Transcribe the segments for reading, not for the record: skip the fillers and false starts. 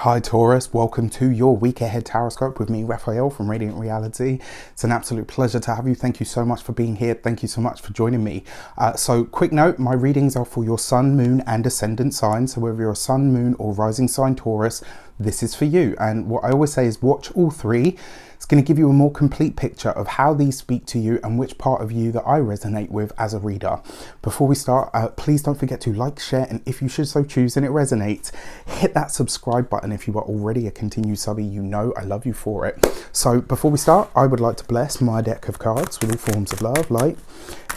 Hi Taurus, welcome to your week ahead Taroscope with me, Raphael from Reydiant Reality. It's an absolute pleasure to have you. Thank you so much for being here. Thank you so much for joining me. So quick note, my readings are for your sun, moon and ascendant signs. So whether you're a sun, moon or rising sign Taurus, this is for you. And what I always say is watch all three. It's going to give you a more complete picture of how these speak to you and which part of you that I resonate with as a reader. Before we start, please don't forget to like, share, and if you should so choose and it resonates, hit that subscribe button. If you are already a continued subby, you know I love you for it. So before we start, I would like to bless my deck of cards with all forms of love, light,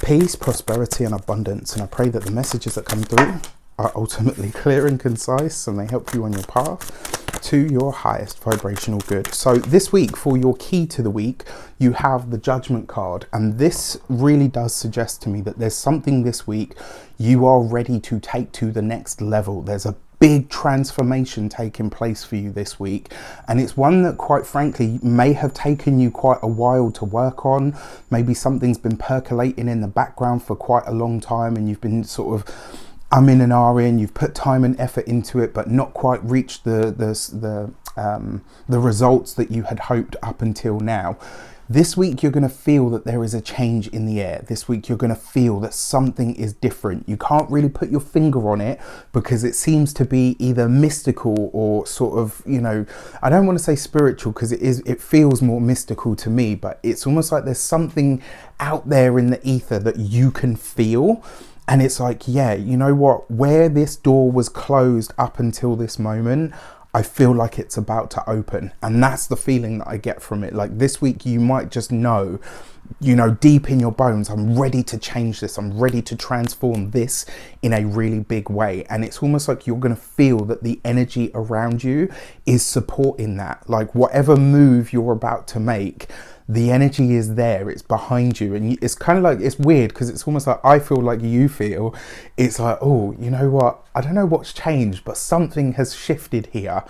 peace, prosperity, and abundance. And I pray that the messages that come through are ultimately clear and concise and they help you on your path to your highest vibrational good. So this week, for your key to the week, you have the Judgment card, and this really does suggest to me that there's something this week you are ready to take to the next level. There's a big transformation taking place for you this week, and it's one that quite frankly may have taken you quite a while to work on. Maybe something's been percolating in the background for quite a long time and you've been sort of in and ahhing, you've put time and effort into it but not quite reached the results that you had hoped up until now. This week you're going to feel that there is a change in the air. This week you're going to feel that something is different. You can't really put your finger on it because it seems to be either mystical or sort of, you know, I don't want to say spiritual because it feels more mystical to me, but it's almost like there's something out there in the ether that you can feel. And it's like, yeah, you know what, where this door was closed up until this moment, I feel like it's about to open. And that's the feeling that I get from it. Like this week, you might just know, you know, deep in your bones, I'm ready to change this. I'm ready to transform this in a really big way. And it's almost like you're going to feel that the energy around you is supporting that. Like whatever move you're about to make, the energy is there, it's behind you. And it's kind of like, it's weird because it's almost like I feel like you feel. It's like, oh, you know what, I don't know what's changed, but something has shifted here.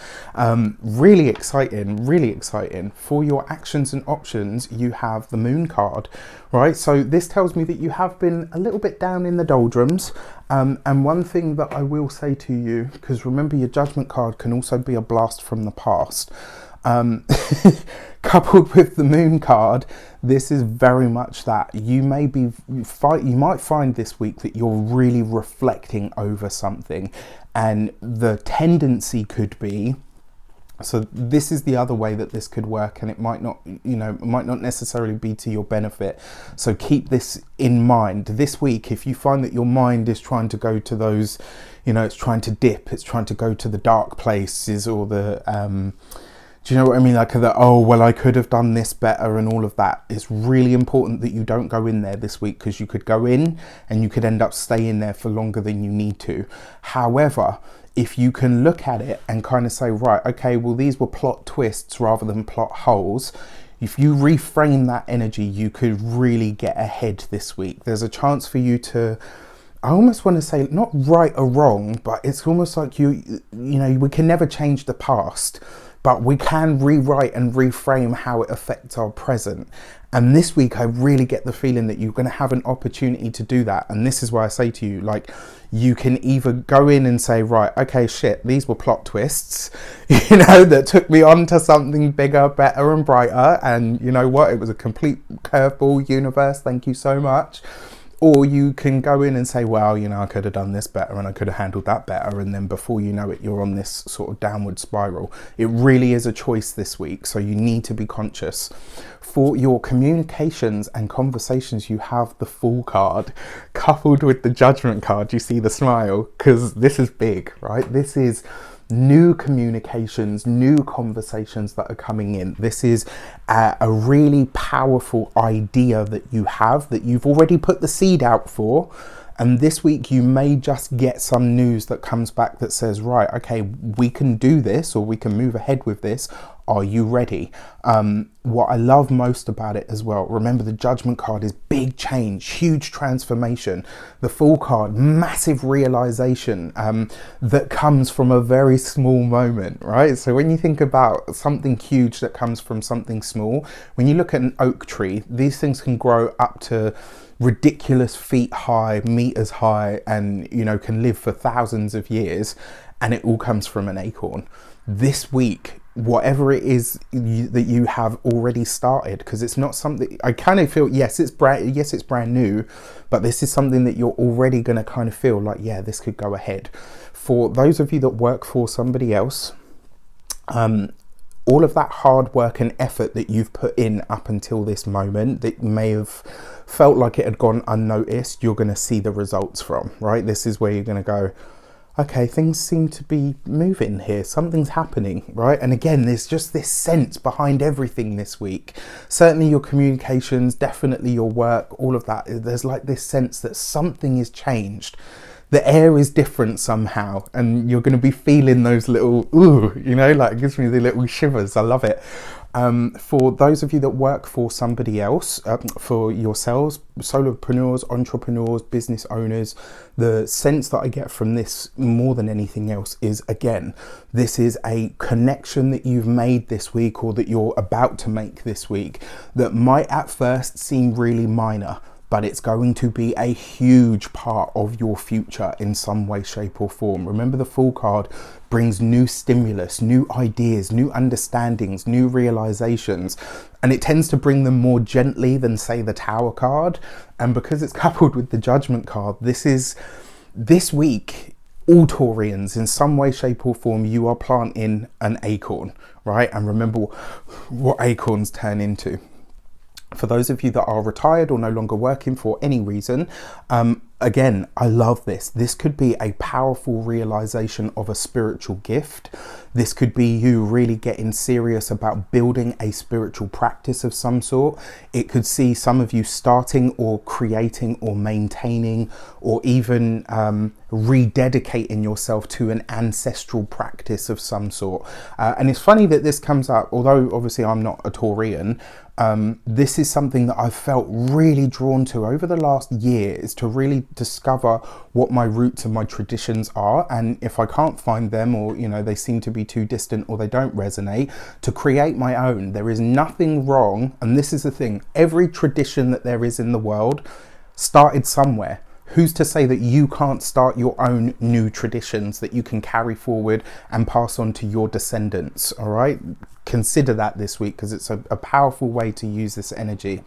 Really exciting, really exciting. For your actions and options, you have the Moon card, right? So this tells me that you have been a little bit down in the doldrums. And one thing that I will say to you, because remember your Judgment card can also be a blast from the past. Coupled with the Moon card, this is very much that you might find this week that you're really reflecting over something, and the tendency could be, so this is the other way that this could work, and it might not, you know, it might not necessarily be to your benefit. So keep this in mind this week. If you find that your mind is trying to go to those, you know, it's trying to dip, it's trying to go to the dark places or the do you know what I mean? Like the, oh, well, I could have done this better and all of that. It's really important that you don't go in there this week because you could go in and you could end up staying there for longer than you need to. However, if you can look at it and kind of say, right, okay, well, these were plot twists rather than plot holes. If you reframe that energy, you could really get ahead this week. There's a chance for you to, I almost want to say not right or wrong, but it's almost like you know, we can never change the past, but we can rewrite and reframe how it affects our present. And this week, I really get the feeling that you're going to have an opportunity to do that. And this is why I say to you, like, you can either go in and say, right, okay, shit, these were plot twists, you know, that took me on to something bigger, better and brighter. And you know what? It was a complete curveball, universe. Thank you so much. Or you can go in and say, well, you know, I could have done this better and I could have handled that better. And then before you know it, you're on this sort of downward spiral. It really is a choice this week. So you need to be conscious. For your communications and conversations, you have the Fool card coupled with the Judgment card. You see the smile because this is big, right? This is new communications, new conversations that are coming in. This is a really powerful idea that you have, that you've already put the seed out for. And this week you may just get some news that comes back that says, right, okay, we can do this or we can move ahead with this. Are you ready? What I love most about it as well, remember the Judgment card is big change, huge transformation. The Fool card, massive realization that comes from a very small moment, right? So when you think about something huge that comes from something small, when you look at an oak tree, these things can grow up to ridiculous feet high, meters high, and you know, can live for thousands of years, and it all comes from an acorn. this week, whatever it is that you have already started, because it's not something, I kind of feel, yes it's brand new, but this is something that you're already going to kind of feel like, yeah, this could go ahead. For those of you that work for somebody else, all of that hard work and effort that you've put in up until this moment that may have felt like it had gone unnoticed, you're going to see the results from, right? This is where you're going to go, okay, things seem to be moving here. Something's happening, right? And again, there's just this sense behind everything this week. Certainly your communications, definitely your work, all of that. There's like this sense that something is changed. The air is different somehow, and you're going to be feeling those little, ooh, you know, like it gives me the little shivers. I love it. For those of you that work for somebody else, for yourselves, solopreneurs, entrepreneurs, business owners, the sense that I get from this more than anything else is, again, this is a connection that you've made this week or that you're about to make this week that might at first seem really minor, but it's going to be a huge part of your future in some way, shape or form. Remember, the Fool card brings new stimulus, new ideas, new understandings, new realizations, and it tends to bring them more gently than, say, the Tower card. And because it's coupled with the Judgment card, this week, all Taurians, in some way, shape or form, you are planting an acorn, right? And remember what acorns turn into. For those of you that are retired or no longer working for any reason, again, I love this. This could be a powerful realization of a spiritual gift. This could be you really getting serious about building a spiritual practice of some sort. It could see some of you starting or creating or maintaining or even rededicating yourself to an ancestral practice of some sort. And it's funny that this comes up, although obviously I'm not a Taurian. This is something that I've felt really drawn to over the last year, is to really discover what my roots and my traditions are, and if I can't find them, or you know, they seem to be too distant or they don't resonate, to create my own. There is nothing wrong, and this is the thing, every tradition that there is in the world started somewhere. Who's to say that you can't start your own new traditions that you can carry forward and pass on to your descendants? All right, consider that this week, because it's a powerful way to use this energy.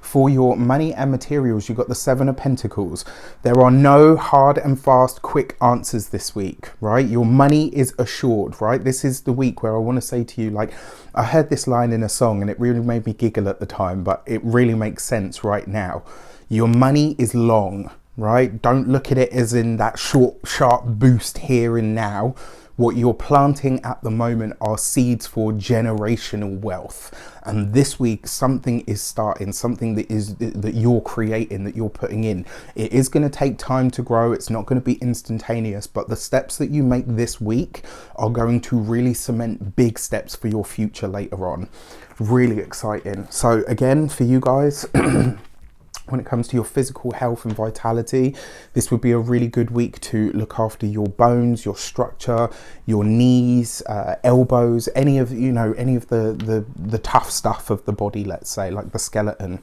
For your money and materials, you've got the Seven of Pentacles. There are no hard and fast quick answers this week, right? Your money is assured, right? This is the week where I want to say to you, like, I heard this line in a song and it really made me giggle at the time, but it really makes sense right now. Your money is long, right? Don't look at it as in that short, sharp boost here and now. What you're planting at the moment are seeds for generational wealth. And this week, something is starting, something that you're creating, that you're putting in. It is going to take time to grow. It's not going to be instantaneous, but the steps that you make this week are going to really cement big steps for your future later on. Really exciting. So again, for you guys, when it comes to your physical health and vitality, this would be a really good week to look after your bones, your structure, your knees, elbows, any of the tough stuff of the body, let's say, like the skeleton.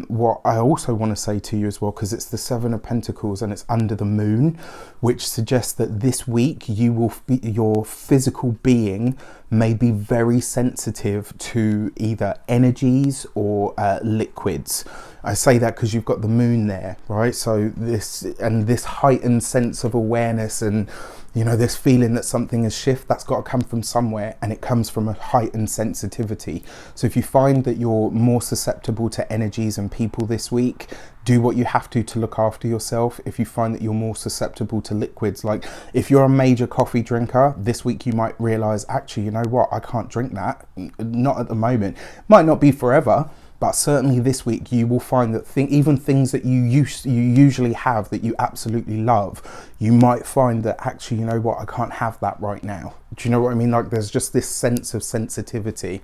What I also want to say to you as well, because it's the Seven of Pentacles and it's under the moon, which suggests that this week your physical being may be very sensitive to either energies or liquids. I say that because you've got the moon there, right? So this heightened sense of awareness and, you know, this feeling that something has shifted, that's got to come from somewhere, and it comes from a heightened sensitivity. So if you find that you're more susceptible to energies and people this week, do what you have to look after yourself. If you find that you're more susceptible to liquids, like if you're a major coffee drinker, this week you might realize, actually, you know what, I can't drink that, not at the moment. Might not be forever, but certainly this week you will find that even things that you usually have that you absolutely love, you might find that actually, you know what, I can't have that right now. Do you know what I mean? Like there's just this sense of sensitivity.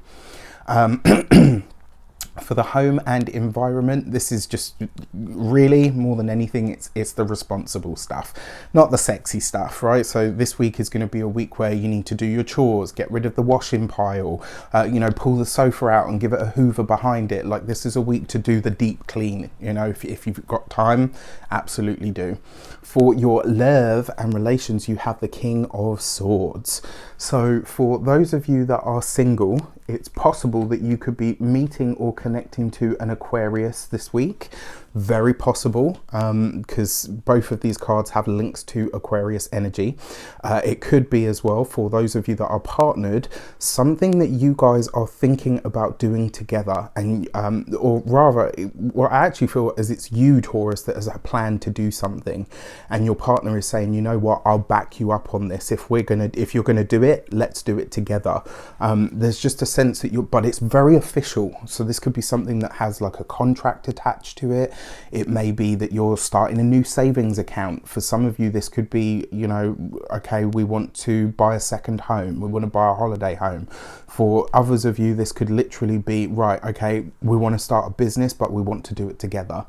For the home and environment, this is just really more than anything, it's the responsible stuff, not the sexy stuff, right? So this week is going to be a week where you need to do your chores, get rid of the washing pile, you know, pull the sofa out and give it a hoover behind it. Like, this is a week to do the deep clean, you know, if you've got time, absolutely do. For your love and relations, you have the King of Swords. So for those of you that are single, it's possible that you could be meeting or connecting to an Aquarius this week. Very possible, because both of these cards have links to Aquarius energy. It could be as well, for those of you that are partnered, something that you guys are thinking about doing together, and or rather, what I actually feel is it's you, Taurus, that has a plan to do something, and your partner is saying, you know what, I'll back you up on this. If you're gonna do it, let's do it together. There's just a sense that but it's very official. So this could be something that has like a contract attached to it. It may be that you're starting a new savings account. For some of you, this could be, you know, okay, we want to buy a second home. We want to buy a holiday home. For others of you, this could literally be, right, okay, we want to start a business, but we want to do it together.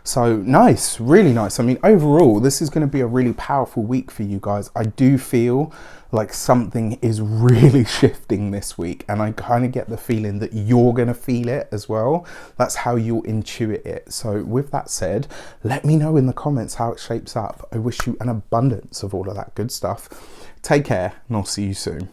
So nice, really nice. I mean, overall, this is going to be a really powerful week for you guys. I do feel like something is really shifting this week, and I kind of get the feeling that you're going to feel it as well. That's how you'll intuit it. So with that said, let me know in the comments how it shapes up. I wish you an abundance of all of that good stuff. Take care, and I'll see you soon.